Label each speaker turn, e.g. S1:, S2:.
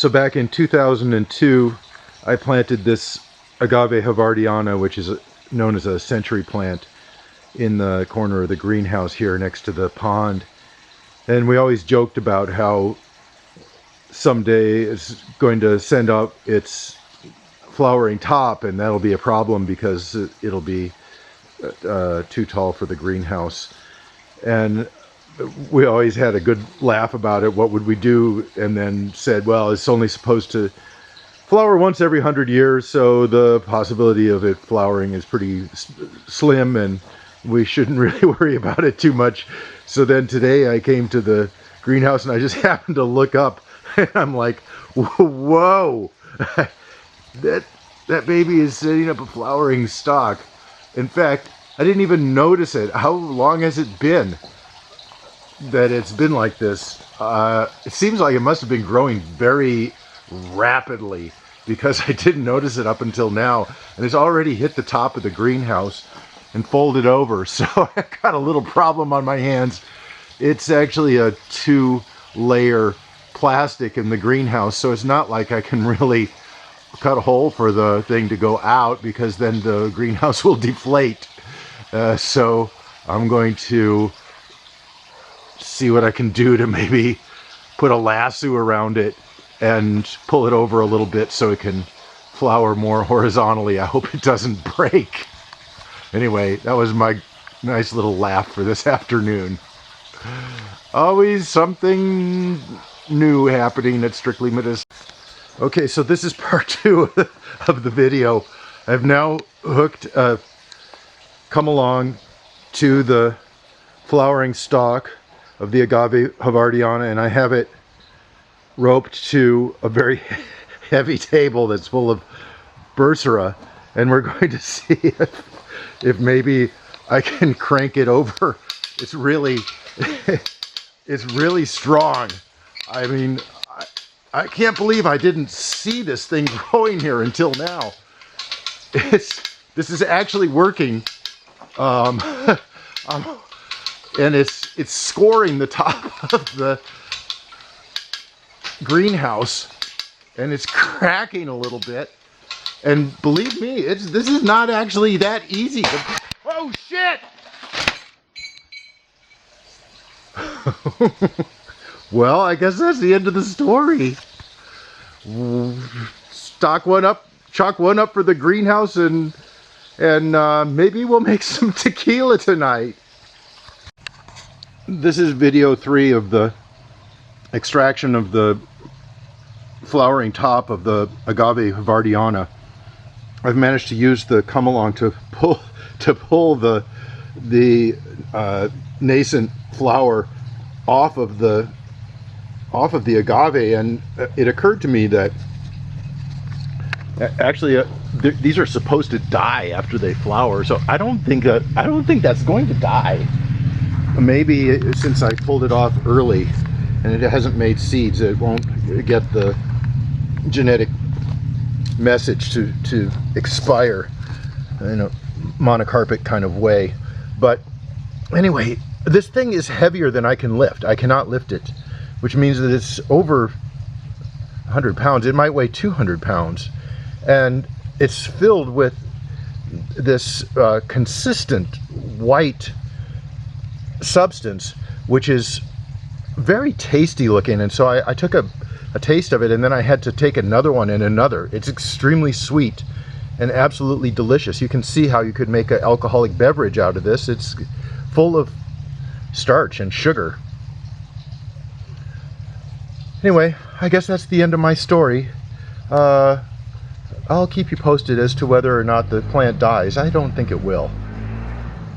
S1: So back in 2002, I planted this Agave havardiana, which is known as a century plant, in the corner of the greenhouse here next to the pond. And we always joked about how someday it's going to send up its flowering top, and that'll be a problem because it'll be too tall for the greenhouse. And we always had a good laugh about it. What would we do? And then said, well, it's only supposed to flower once every 100 years, so the possibility of it flowering is pretty slim, and we shouldn't really worry about it too much. So then today I came to the greenhouse and I just happened to look up, and I'm like, whoa, that baby is setting up a flowering stalk. In fact, I didn't even notice it. How long has it been that it's been like this? It seems like it must have been growing very rapidly, because I didn't notice it up until now, and it's already hit the top of the greenhouse and folded over. So I got a little problem on my hands. It's actually a 2-layer plastic in the greenhouse, so it's not like I can really cut a hole for the thing to go out, because then the greenhouse will deflate. So I'm going to see what I can do to maybe put a lasso around it and pull it over a little bit so it can flower more horizontally. I hope it doesn't break. Anyway, that was my nice little laugh for this afternoon. Always something new happening at Strictly Medicinal. Okay, so this is part 2 of the video. I've now hooked come along to the flowering stalk of the Agave havardiana, and I have it roped to a very heavy table that's full of bursera, and we're going to see if maybe I can crank it over. It's really it's really strong. I mean, I can't believe I didn't see this thing growing here until now. This is actually working, and it's scoring the top of the greenhouse, and it's cracking a little bit. And believe me, this is not actually that easy. Oh shit! Well, I guess that's the end of the story. Stock one up, chalk one up for the greenhouse, and maybe we'll make some tequila tonight. This is video 3 of the extraction of the flowering top of the Agave havardiana. I've managed to use the come along to pull the nascent flower off of the agave, and it occurred to me that actually these are supposed to die after they flower, so I don't think that's going to die. Maybe since I pulled it off early and it hasn't made seeds, it won't get the genetic message to expire in a monocarpic kind of way. But anyway, this thing is heavier than I can lift. I cannot lift it, which means that it's over 100 pounds. It might weigh 200 pounds. And it's filled with this consistent white substance, which is very tasty looking. And so I took a taste of it, and then I had to take another one and another. It's extremely sweet and absolutely delicious. You can see how you could make an alcoholic beverage out of this. It's full of starch and sugar. Anyway, I guess that's the end of my story. I'll keep you posted as to whether or not the plant dies. I don't think it will.